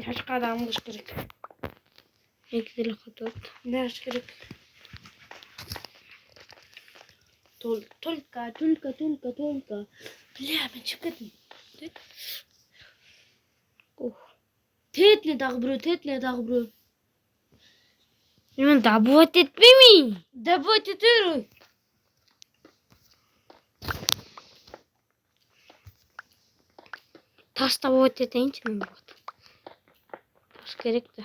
Çaşka adam kış gerek. Ekdili katot. Ne kış gerek? Tolka. Bile ben çıkıp gittim. Tetle dağ bro. Hemen dabuat etmemi. Dabot ediyor. Tas dabuat eteyince mi bu? Tas gerek de.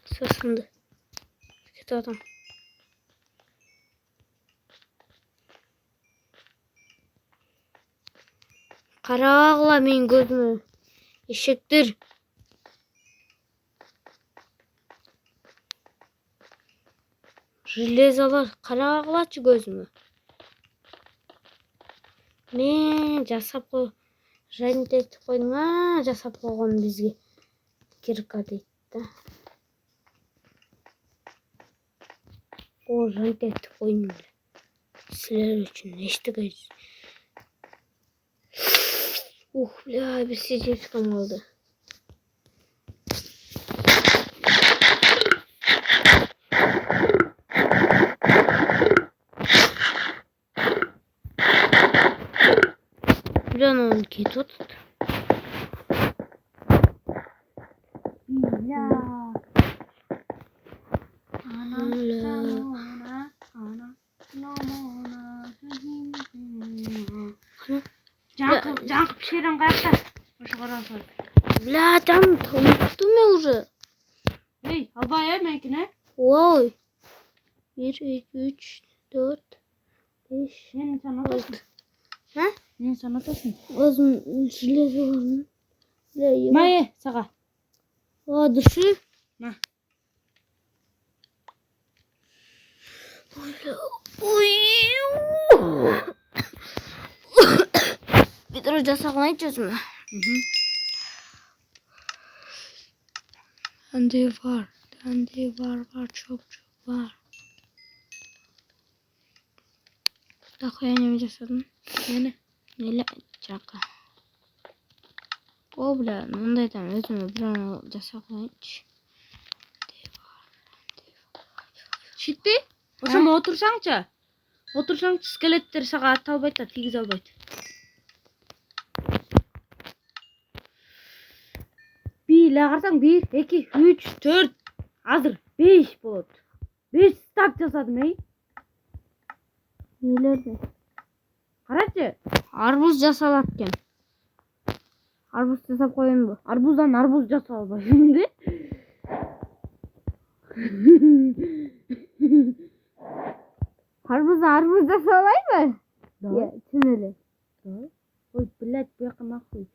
Sırasında. Kötü adam. Karağla men gözümü. Eşektir. Jilezalar karağlaçı gözümü. Men жасап қой. Жайынты етіп қойдың жасап қойған бізге. Кирка дейді да. О, жайынты етіп қойдың бile. Сілер үшін ештігі. Бля, bir сердечком oldu. Buradan oldu ki tut. Ya. Canım pişiren kaçta. Hoş kararsan. Bля, там unuttum ya уже. Hey, havaya mekine. Oy. 1, 2, 3, 4, 5, Yeni sana 6. tasın. Ha? Yeni sana tasın. Özüm jilet var mı? Maye, sağa. Aa, dışı. Ma. Bir de hoca saklayacağız mı? Bende var, çok var. Daha yeni cesadın. Yeni. Neyle çaka. O bile nondaydan özümü bir an saklayıcı. Şitti. Oşama otursança. Otursança skeletleri sağa at albayt da tigiz albayt. Bir lağarsan 1, 2, 3, 4. Hazır. 5 bot. 5 stack jasadım ey. Nelerde? Karaçı. Arbuz jasalatken. Arbuz jasap koyun bu. Arbuzdan arbuz jasal bay şimdi. Arbuz jasalay mı? Ya, tüneli. Oy, блядь, bu yakına koy.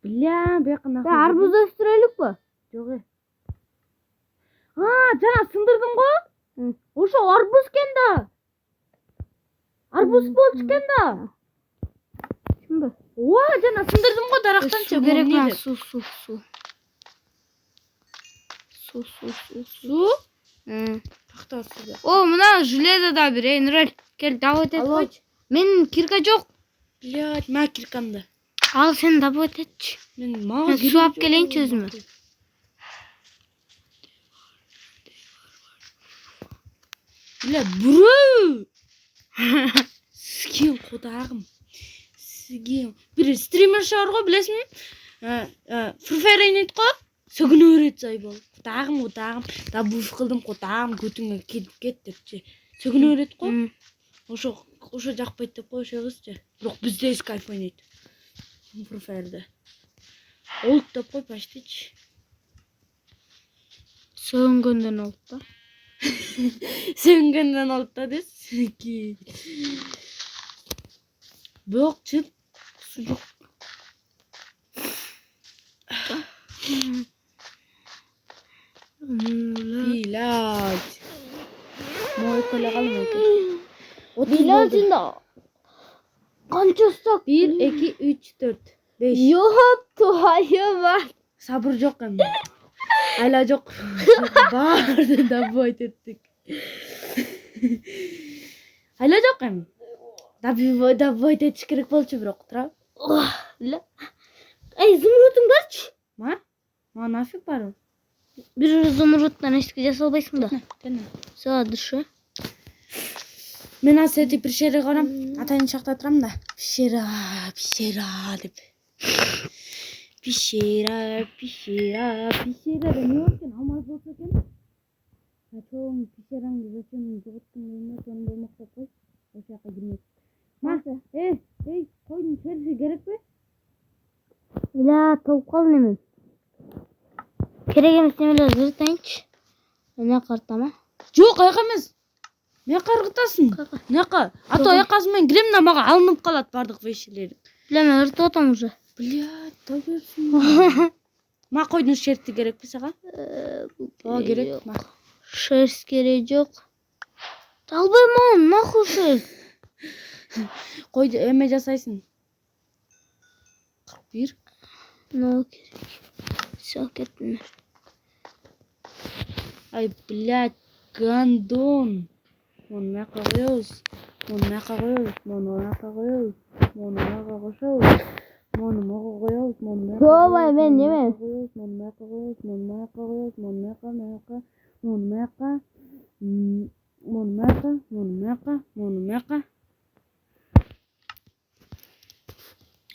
Bля, bu yakına koy. Arbuz östürelik bu. Yok. Cana sındırdın ko? Hı. Oşo arbuz kenda. Arbuz bolçken da. Şimdi. Oha cana sındırdım ko daraktan Su çabuk. gerek lan, su. Su? Hı. Tahta suda. O mına jileda da bir enrel. Gel davet et Alo. koy. Men kirka yok. Блядь, ma kirkanda. Al sen davet et. Men Ben su ap geleyim çözümü. Bля, bro. Sikim kodağım. Sikim. Bir streamer çağırgo bilesin mi? Free Fire oynaydı ko. Sögün öğret saybol. Kodağım. Da bu kıldım kodağım. Götüne git depçi. Sögün öğret ko. Oşo jakpayt dep koy şeğizce. Yok bizde Skype oynaydı. Free Fire'da. Old dep koy baştiç. Söngönden oldu da. Söngönden oldu da des. Ki. Bok çıt. Sucuk. İlaç. Moy kola kalma ki. 30 İlacın da. Kança stak. 1, 2, 3, 4, 5. Yoktu hayır var. Sabır yok hem. Hala yok. Bağırdı da boyut ettik. Hala yok hem. Da boyut etiş gerek bolçu bırak. Tra. Zımrutun barç. Ma nafik var o. Bir zımruttan eşlik jasalbaysың da. Tene. Sağa dışı. Men aseti pişere qaram. Atayın şaqta turam da. Pişera deb. Pişera da ne olsun? Amaz bolsa eкен. Çoğun pişerang desem жоготтун үйүнө сонун болмокто кой. Ошол жака кирмек. Маса, койдун терisi керекпи? Бля, толуп калдым эми. Керек эмес немелер жыртайынчы. Эне картама. Жок, аяк эмес. Не каргытасың? Наяка? Ата аякасы менен кирем да мага алынып калат бардык вещилер. Бля, мен ыртып атам уже. Блядь, дай берсин. Ма койдун шерти керекпи сага? Ооба керек. Ма. Шерсть керек жок. Албаймын, нахуй шерсть. Койду эме жасайсың. 41. Ну керек. Все, кеттим. Ай, блядь, гандон. Мону маяка коебуз. Мону маяка коебуз. Мону маяка коебуз. Мону маяка кошобуз. Мону мага коебуз. Мону маяка. Ооба, мен неме? Мону маяка коебуз. Мону маяка коебуз. Мону маяка. Мону маяка. Мону маяка. Мону маяка. Мону маяка.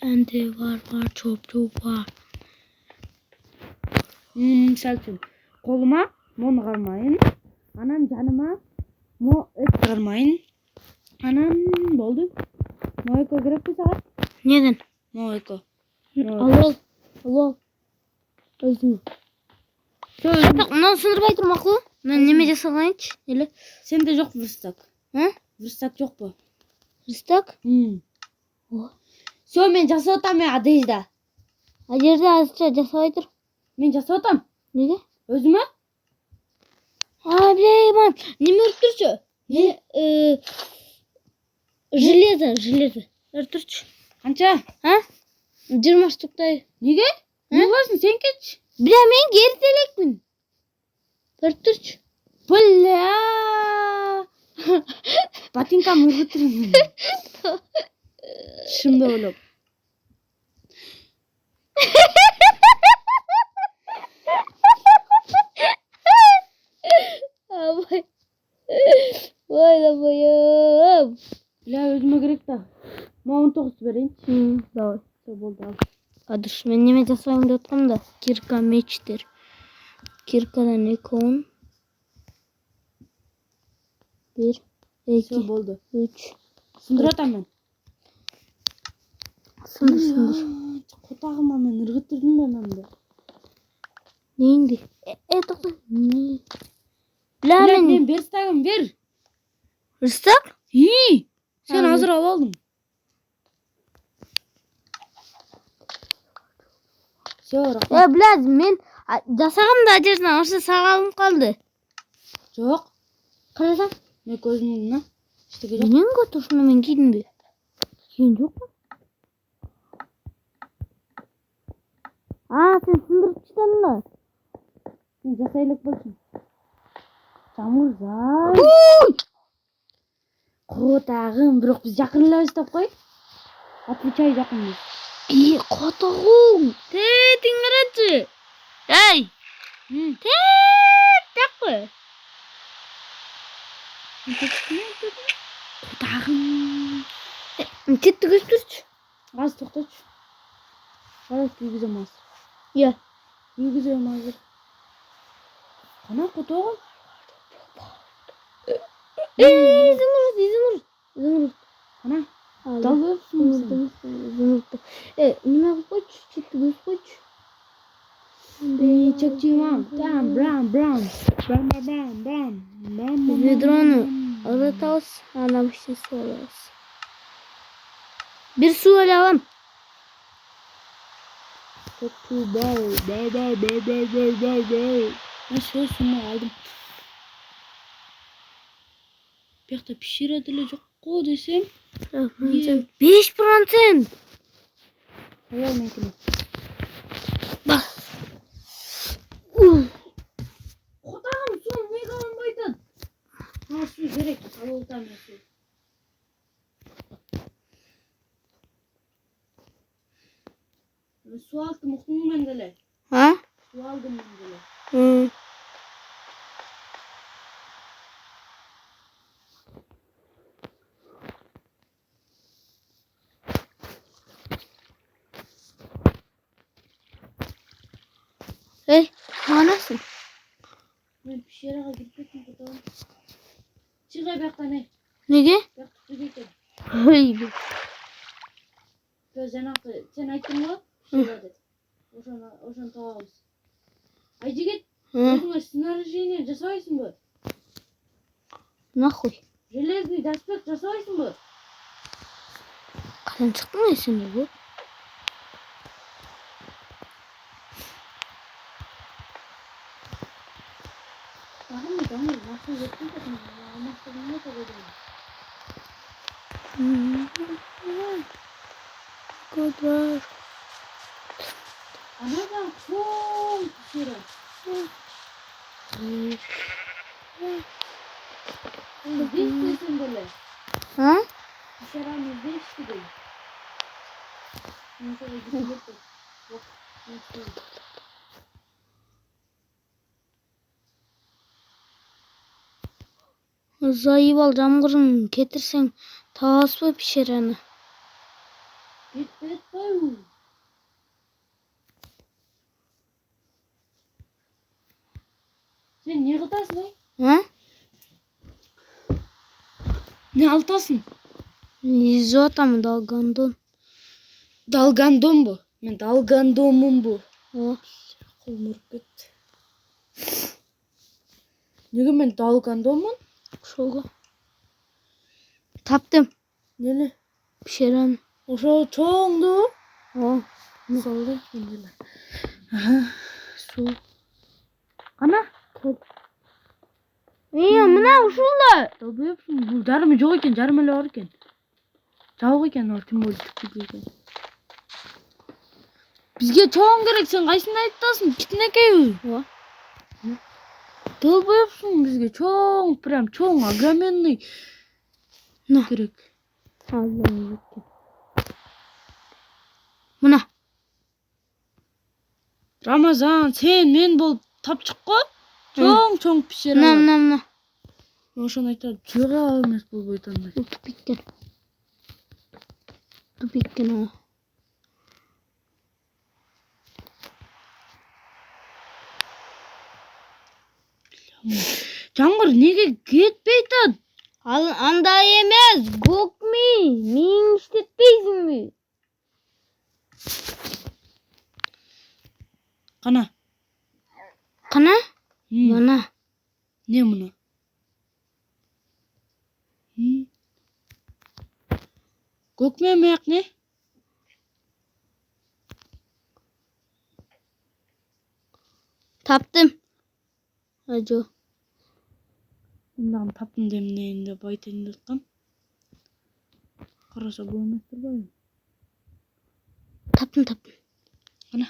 Endi var çok var. Misal üçün koluma mon karmayın. Anan canıma mo et karmayın. Anan boldu. Moeko gerek bir saat. Neden? Moeko. Al. Özüm. Так, мынаны сындырбай тур макул. Мен неме жасалайынчы? Эле. Sende yok vırstak. Ha? Vırstak yok bu. Рыстак? Все, men жасаотам адежда. А жерде азырча жасабай тур. Men жасаотам. Неге? Özüme. Блин, неме өрттүрчү? Железо. Өрттүрчү. Kança? Ha? 20 штуктай. Nege? Ne varsın sen geç. Бля, мен герителекмин. Өрттүрчү. Bля. Ботинкам ыргытырмын. Шымды ойлоп. Ой да боюм. Bля, özüme gerek da. Ma 19 bereyim. Давай. Все болду al. Адыш, мен неме жасайын деп аткам да. Кирка мечтер. Киркадан 2 10. 1 Все 2 boldu. 3. Sındıratam ben. Сындыр. Kotağıma men ırgıtırdım ben hem de. Нейинди? Токто. Не. Бля, Bля, мен men berstagım ver. Рыстак? Hi. Sen Ha, hazır al aldım. Все, rahmat. Бля, мен жасагам да ажерден ошо сагалым калды. Жоқ. Карасаң? Ne gözünün önüne. İşte geliyor. Менен көт ошону мен кийдимби? Кийген жокмун. Сен сындырып чыктың да. Sen жасайлык болsun. Çamurзай. Kotağım. Бирок biz жакынлабыз деп кой. Отвечай жакынбыз. Котогум. Тетиң карачы. Эй. Такпы. Kotağım. Тетти көстүрчү. Az toxtaç. Qarab kiyгизем az. Я. Kiyгизем azыр. Qana kotağım. Изумруд. Qana. Dalıyorsun sen. Изумруд. Неме кылып койчу? Тетти көзүп койчу. Çekçiyim. Bam bam bam. Bam bam bam. Bam. Ведрону ырытабыз, анан ишин суу алабыз. Бир суу эле алам. Çok tuğ bal. Bal. Ben soğusunu aldım. Bir de pişiredilecek ko desem. 5%. Hayal mekini. Bak. Kotağım son ne kalınbaydın? Nasıl gerek? Havuldan yapıyor. Su aldım okumu mendele. Ha? Su aldım mendele. Hı. Manasın? Ben pişireye gittim kotağım. Çıkay bekle ne? Nege? Bek tuttu gittim. Haydi. Gözden hakkı. Sen ayttın mı? Şöyle dedi. Oşan tavamız. Aycı git. Hı. Özüңe снаряжение жасайсың ба? Нахуй? Железный доспех жасайсың ба? Қадан шықтың ба сен бұл? Дамыр, нахуй жеттің кәдің. Алмастығың не көбедің? Көдір. Анадан çoğun pişirin. Beştesin böyle. Ha? Pişiramız beşti değil. Mesela gidiyor. Bak. Zayıf al jamgırın getirsen tavas mı pişireni? Bet koy. Sen ne kıtasın lan? Ha? Ne altasın? Lizota mı dalgandın? Dalgandom bu. Ben dalgandomum bu. O. Kulmurkut. Nega ben dalgandomum? Şoga. Taptım. Nene? Pişireni. Oşo çoğundu. O. Saldı kendiler. Aha. Su. Ana. İyi mına uşulda. Tabii yapsın. Bu jarımı yok ekan, jarımı öyle var ekan. Жау екен ол кім өлді түкпейді екен. Бізге тоң керек, сен қайсыны айтасың? Кішкенекей. Долбоебсың, бізге чоң, прям чоң, огроменный керек. Мына. Рамазан, сен мен болып тапшық қой. Чоң пішер алады. Мына. Ошаны айтады, жыға емес бұл бойтандай. Тупиккен о. Жаңғыр неге кетпейді? Андай емес, көкми. Мен іштетпейсің бе? Қана. Мына. Не мұны? Көкмемек не? Таптым. Ажо. Мындан таптым демнейінде байтайын жатқан. Қараса болмастыр ба? Таптым. Қана.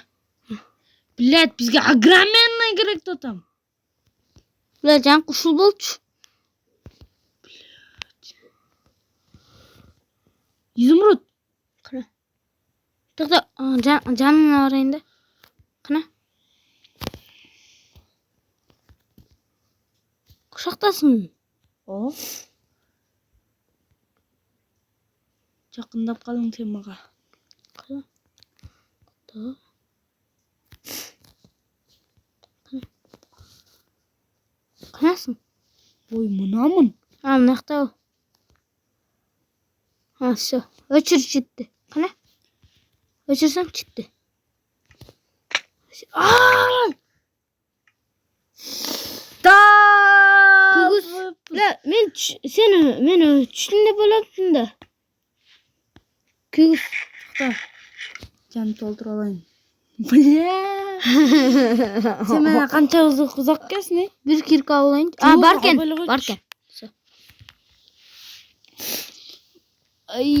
Блядь, бізге огроменный керек тотам. Блядь, жан құшыл болчу. Изумруд. Қана. Тоқта, жанына барайын да. Қана. Құшақтасың. О. Жақындап қалың темаға. Қана. Қанасың? Ой, мұнамын. Мынақта ол. Все. Өчір жетті. Қана? Өчірсең жетті. Күгіз. Мен түшінде болапсың да. Күгіз. Жанып толтыра алайын. Bля. Sen meni qancha uzoq kelsin? Bir kirka olayın. Yok, Barken. böyle koy. Barken. Ay.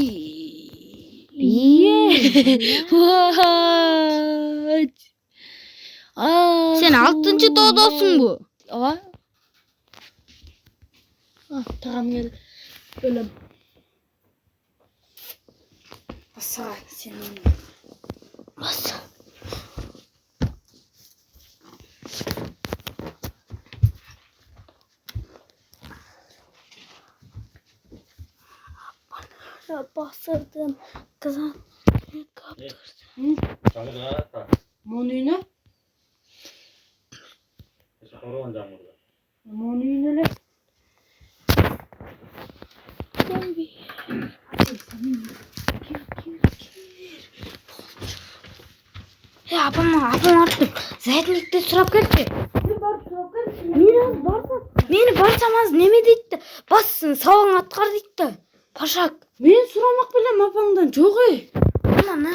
İyi. Vay. Sen 6. doğdosun bu. Aa. Tamam gel. Böyle. Asa senin. Bas. Ya bastırdım. Kızım. Kaptırdım. 장르가 Monuyunu. 서러운 장르가 Monuyunu le. Ya abam artık. Zeytinlikte sırap geldi. Meni barsamaz neme deydi. Bassın savun atkar deydi. Paşak. Men suramak bilen apаңdan жоқ ey. Aman ha.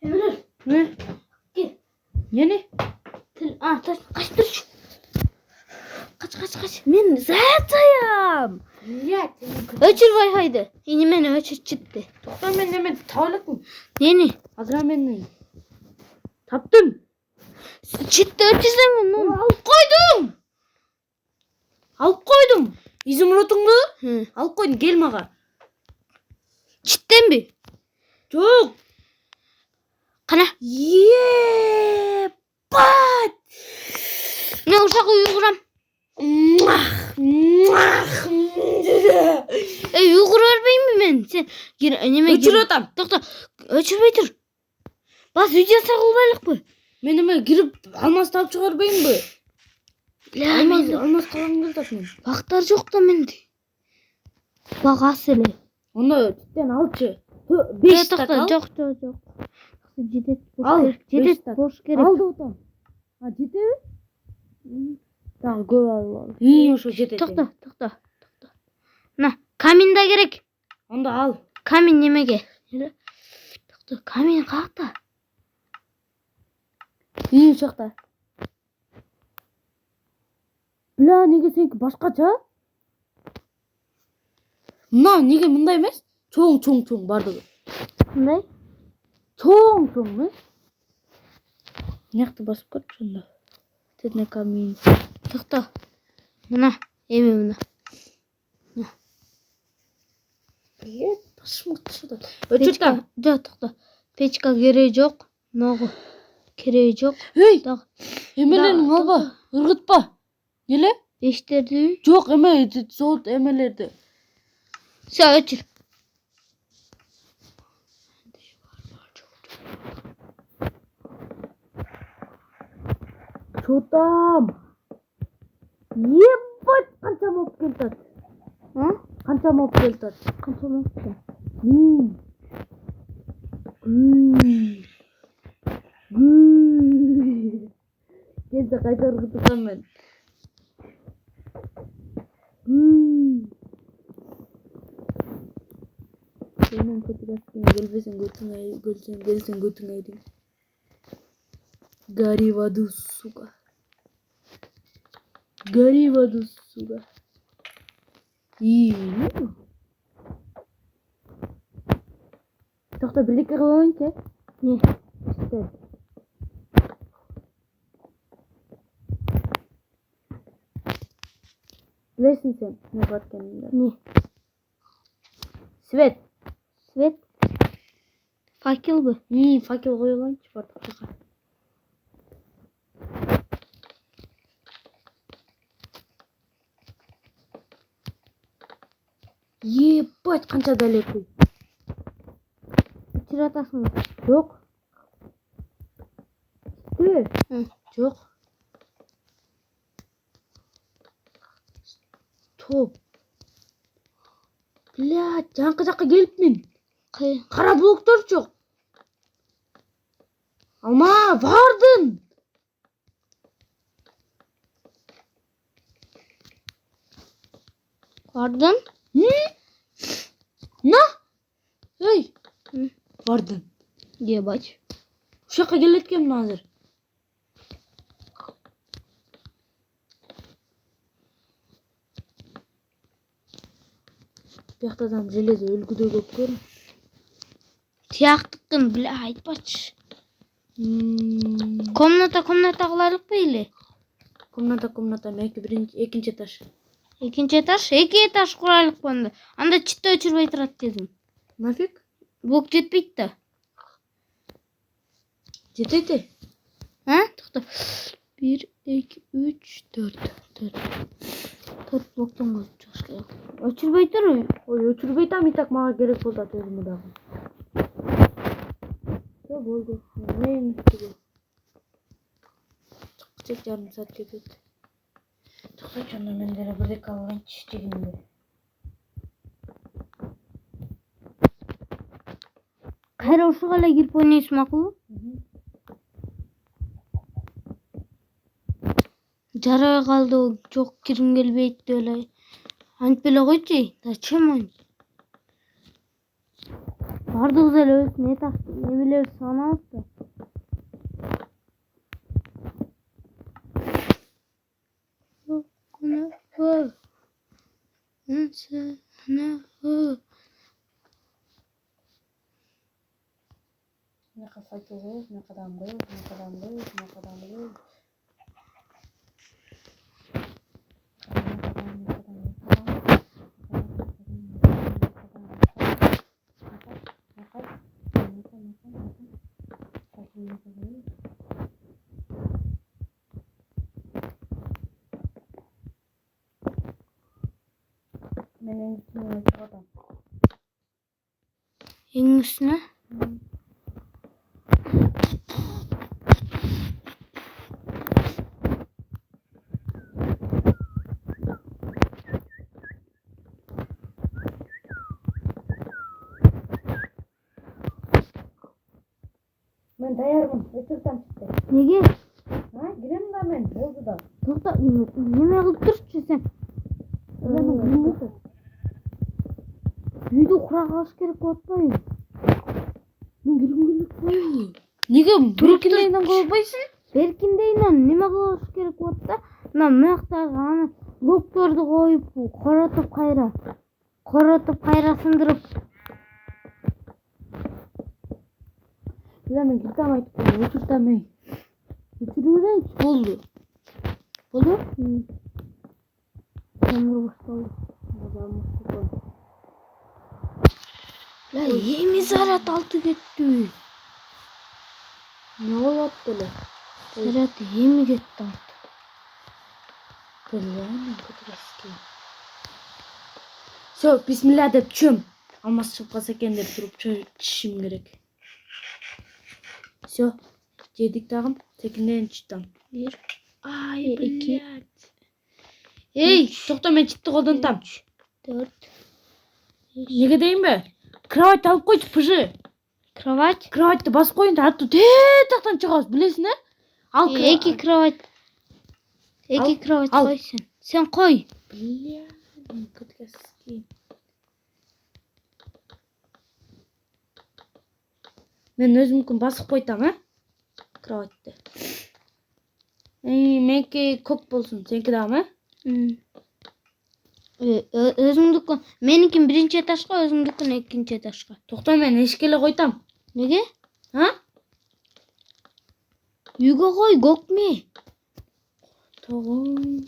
Emre. Ne? Gel. Yeni. Taş. Kaç dur. Kaç. Men zatayam. Ya. Öçür vay haydi. Yine meni öçür çıktı. Toqta men neme tavlakmın. Yeni. Azra meni. Taptım. Çıktı öçürsen onu. Alып koydum. İzimrotungdu. Hı. Alып koydum. Gel maga. Çıktın mı? Жоқ. Kana. Ye. Pat. Ne uşak uyguram. Uygur örbeğim mi ben? Sen gir önüme gir. Öçür atam. Toqta. Öçürmey tur. Bas video sağılbaylık bu. Men neme girip almaz tap çıkarbayım mı? Almaz kalan tapın. Baktar жоқ та менде. Бағасы эле. Onu tütten alçı. 5 tak al. Жоқ. Жетет. Ал, беш Жетет так. бош керек. Aldı otam. Ha жетеби? Daha көп alып al. İyi ошо жетет. Тоқта. На, камин да керек. Onda al. Камин немеге? Тоқта, камин қақта. İyi uşakta. Бля, неге сенікі башқача? Мына неге мындай емес? Чоң бардығы. Қандай? Чоң емес? Мынақты басып көрші сонда. Тетіне камин. Тоқта. Мына, эми мына. Басым ұтшы да. Өтіртті. Жоқ, тоқта. Печка керегі жоқ. Ноғы керегі жоқ. Ей, Дағы. емелерін алба. Үргітпа. Неле? Пештерді. Жоқ, еме, соғыт емелерді. Все, өтір. Чотам. Ебать, қанша моп келтат. Қанша моп келтат. Қанша мөкті? Келсе қайта ұрғытысам мен. Сенің көтігістен келбесен көтің айдың. Гори в аду, сука. Гори в аду, сука. И, ну. Токто бирдеке кылып коеюнчу. Не? Işte. Bilirsin sen ne var kendinde. Не? Свет. Свет? Факел бы? Факел коюлганчы бардык. Ебать, канча далеко. Өчүрүп атасың ба? Жок. Hı. Жок. Топ. Блядь, жанкы жакка келипмин. Кара блоктор жок. Алма, бардым. Бардың? На? Эй, Hı. бардым. Ебать. Ушул жака келеткенмин азыр. Бияктадан железо өлгүдөй көп көрүн. Тияктыкын биле айтпачы. Комната кылайлыкпы или? Комната, экинчи этаж. Экинчи этаж? 2 этаж курайлыкпы анда. Анда читте өчүрбөй турат дедим. Нафиг? Блок жетпейт да. Жетети. Токто. 1, 2, 3, 4. 4 блоктон коюп чыгыш керек. Өчүрбөй тур. Ой, өчүрбөй там, и так мага керек болду ат өзүмө дагы. Всё болду. Мен үстүгө. Чек жарым саат кетет. Токсочу, анда мен деле бирдеке алганчы жегинде. Кайра ушуга эле кирип ойнойсуң макулбу? Жарабай калды, жок киргим келбейт деп эле. Антип эле койчу. Зачем он? Бардыгыбыз эле өз немелерибизди санабыз да. Мына факел коебуз, мына кадам коебуз, мына кадам коебуз, мына кадам коебуз. Мен эң чыгатам. Эң үстүнө? Мен даярмын, өчүрсөм чыкты. Неге? Кирем да мен, болду да. Токто, неме кылып турчу сен? Үйдү кура калыш керек болуп атпайбы? Мен киргим келет. Неге беркиндейинен кыла албайсың? Беркиндейинен неме кылыш керек болот да? Мына мыяктагы аны блокторду коюп, коротуп кайра сындырып. Мен киртем айтып коем, өчүртем эй. Өчүрүрөйүнчү, болду. Болду? Темир башталды. Эми заряд алты кетти. Не болуп деле? Заряд эми кетти алты. Всё, бисмилля деп чөм. Алмаз чыгып калса экен деп туруп чишим керек. Всё, жедик тагым, секинден чыттым. 1, Ай, 2, Эй, токто, мен читти колдонтам. 4. Неге дейинби? Кровать алып койчу, пыжы. Кровать? Кроватьты басып коюн да, аттуу тактан чыгабыз, билесиң, Ал Эки кровать. Эки кровать ал. кой сен. Сен кой. Бля, көткөски. Мен өзүмкүн басып койтам, кроватьты. Меники көк болсун, сеники дагы, Өзүңдүкү меникин биринчи этажга, өзүңдүкүн экинчи этажга. Токто, мен эшикке эле койтам. Неге? А? Үйгө кой, көкме. Тогом.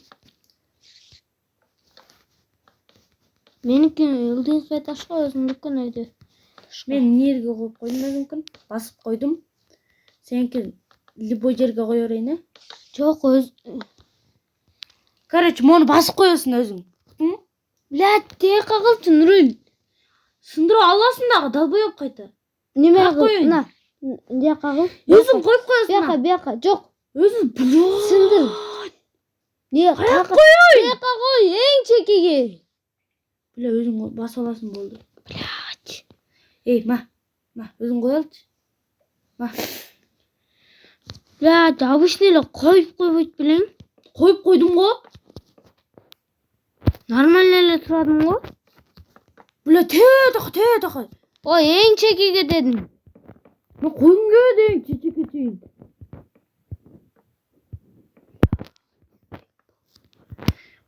Меникин ылдыйкы этажга, өзүңдүкүн өйдө. Мен нерге коюп койдум өзүмкүн. Басып койдум. Сеники любой жерге кое берейин, э? Жок, Короче, мону басып коесуң өзүң. Блядь, тияка кылчын руль. Сындырып аласың дагы, долбоёб кайта. Неме Как кыл? коюйн? На. Тияка кыл. Өзүң коюп коесуң. Бияка. Жок. Өзүң Сындыр. Не? Каяк коюйн? Тияка кой, эң чекеге. Бля, өзүң басып аласың болду. Блядь. Эй, ма, өзүң кой алчы. Ма, Блядь, обычный эле коюп койбойт белең. коюп койдум го. Нормально эле турадың го. Бля, тээ. Ой, эң чекеге дедим. Мен койгум келбеди эң чечекке чейин.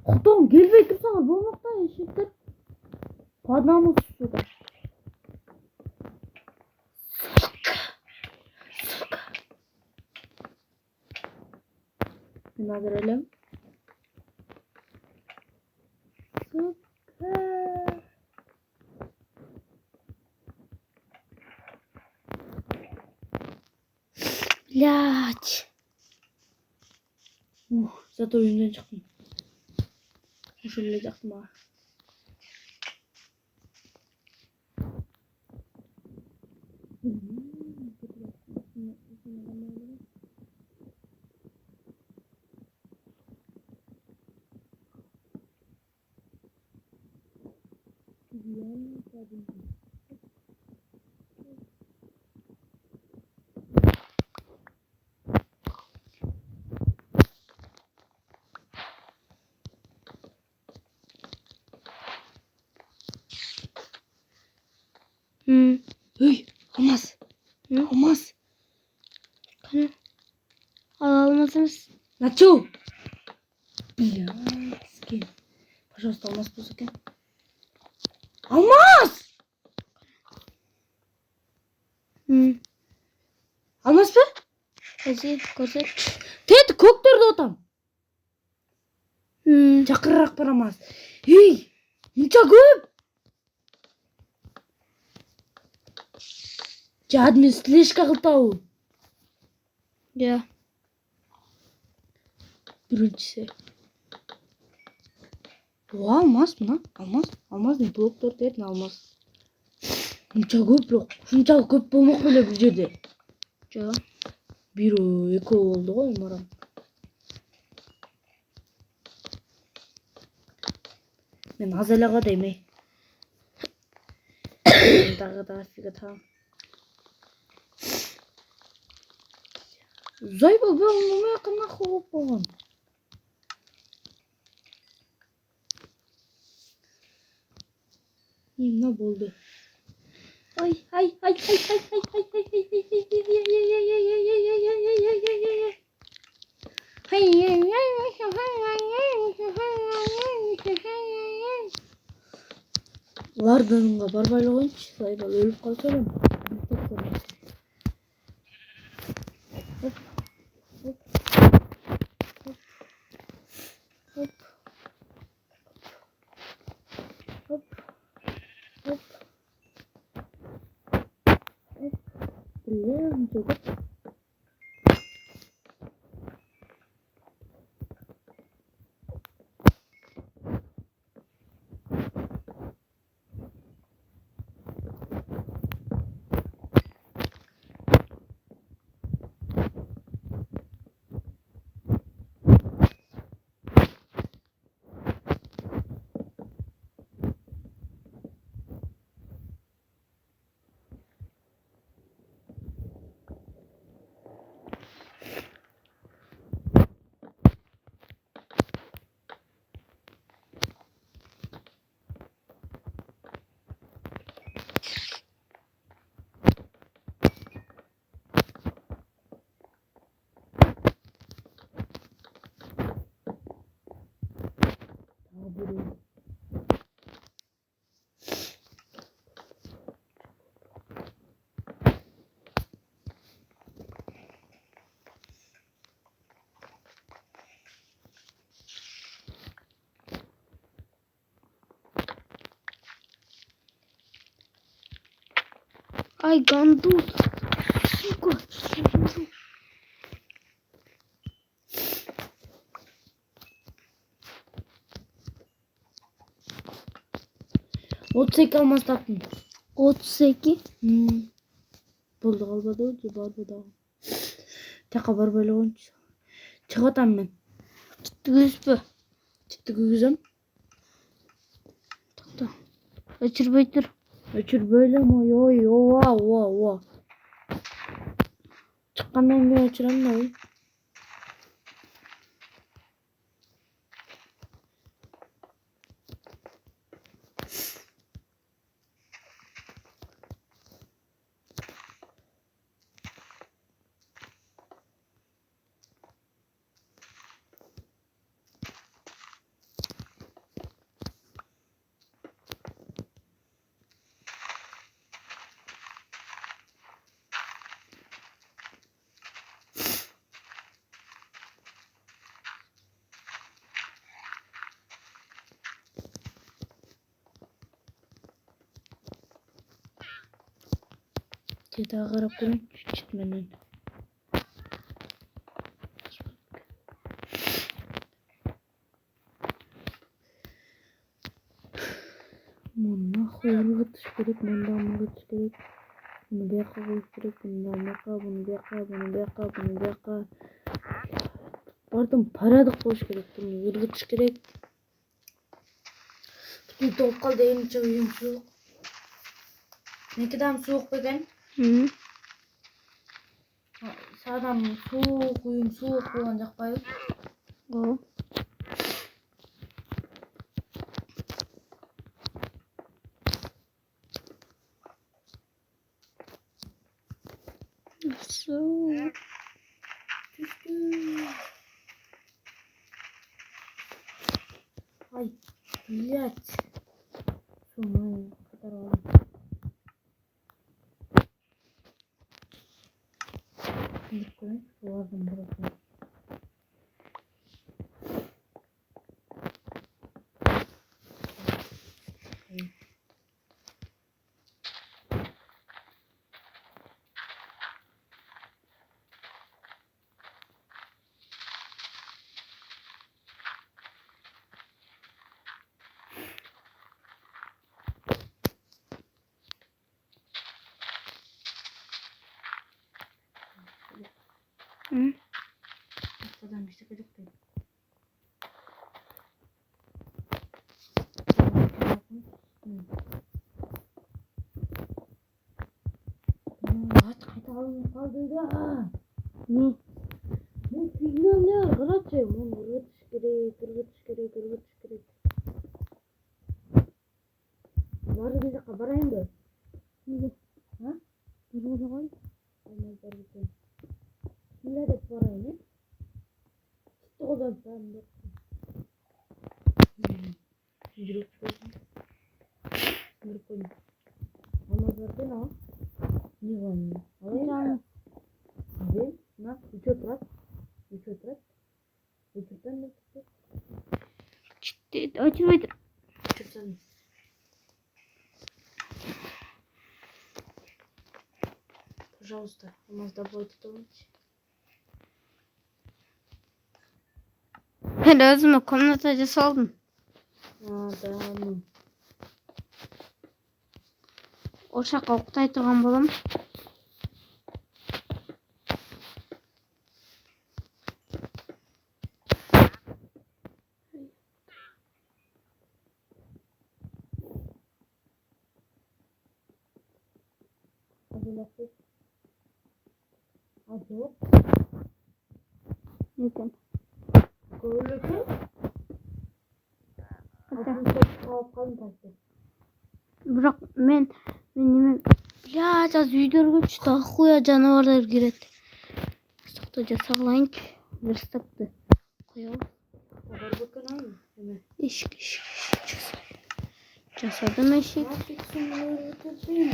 Кутуң келбей турсаңар болмок да, эшектер. По одному сюда. Сука. Мен азыр элем. Сука. Блядь. Зато үйүмдөн чыктым. Ошол эле жакты мага. Эй, алмаз. Алмаз. Кана. Алмаз эмес. Начал. Бля, скинь. Пожалуйста, алмаз болсо экен. Алмаз! Алмаз бе? Көрсөт. Тет көктөрдө отам. Жакырыраак бар алмаз. Эй, мынча көп. Жадмен слежка кылтабы? Ja. Биринчиси. Алмаз мына. Алмаздын блоктор дедин алмаз. Мынча көп бирок ушунчалык көп болмок беле бул жерде. Жок. Бирөө, экөө болду го марам. Мен аз эле кадайм, эй. Дагы фига таам. Зайбол бе умумай нахуй болуп койгон. Эмне болду? Ай. Лардынга барбай эле коюнчу, Зайбол өлүп калса элем. Блин, жогот. Ay gandul. Сука. Ot sek almaz taktım. 32. Buldu kalmadı önce bardı da. Tek haber böyle olmuş. Çıkatam ben. Düzbü. Çıktı güzem. To'xta. O'chirmay tur. Öçür böyle mi? Yo va. Çıkkandan bir öçüren ne oluyor? Daha qarab ko'ring, chitmadan. Bundan xo'rga tish kerak, bundan tish kerak. Buni bu yoqqa qo'yish kerak, bundan bu yoqqa, buni bu yoqqa, buni bu yoqqa, buni bu yoqqa. Bardim parada qo'yish kerak, buni yurg'itish kerak. Butun to'lib qoldi, endi uyim sovuq. Menkidan sovuq bo'lgan. Sadam soğuk uyum soğuk olacak bayım. O. Soğuk. Düştü. Ay. Блядь. Sonra kadar oldu. Şimdi koyayım. Vardım burası. Hı? Buradan bir şey değil. Hadi alın kaldıydı. Ne? Bu signallar kıraçı. Bu kırgıtış gerek. Var bir dakika barayım da. Ha? Burada koy. Olmaz bargıtın. Neler hep barayım mı? Çıktı o da ben de. Yürüp koydum. Yürüp koydum. Olmaz bargıtın o. Ne var mı? Alayım. Hadi. Na, üç otrat. Üçten de çıktı. Çıktı. O'chirmay tur. Çıksın. Пожалуйста, у нас добавить что-нибудь. Ben özüme komnatacı saldım. Tamam. O şaka Oktay turgan bolam. Hadi nasıl? Hadi yok. Neden? Böyle ki. Hatta Çok kalın taktı. bırak men ya az үйдөргө daha koya canavarlar girет. Sakta jasaglayın ki bir stoptu. Koyalım. Haber bakın abi. Hemen. İşk. Jasadım eşik. Ne yapıyorsun böyle götürsün?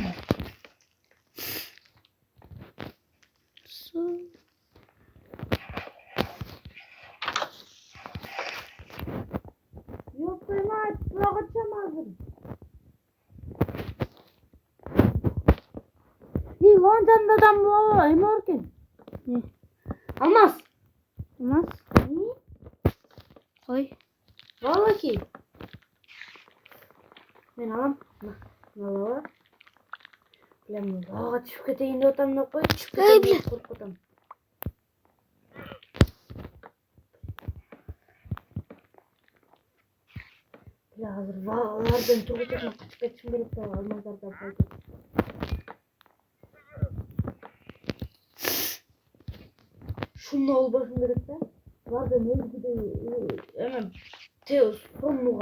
Su. Yok ben artık bırakacağım hazır. Adamda adam bu emor eкен. Ne? Алмаз. Olmaz. Koy. Valla ki. Ben alam. Ne var? Bilmem. Aa düşüp keteyim de otam ne koy. Düşüp keteyim de korkutam. Ya hazır varlardan çok çok kaçıp geçim gerek de almazlardan fayda. Şununla ol başım gerek de. Vardı ne gibi de hemen teos sonunu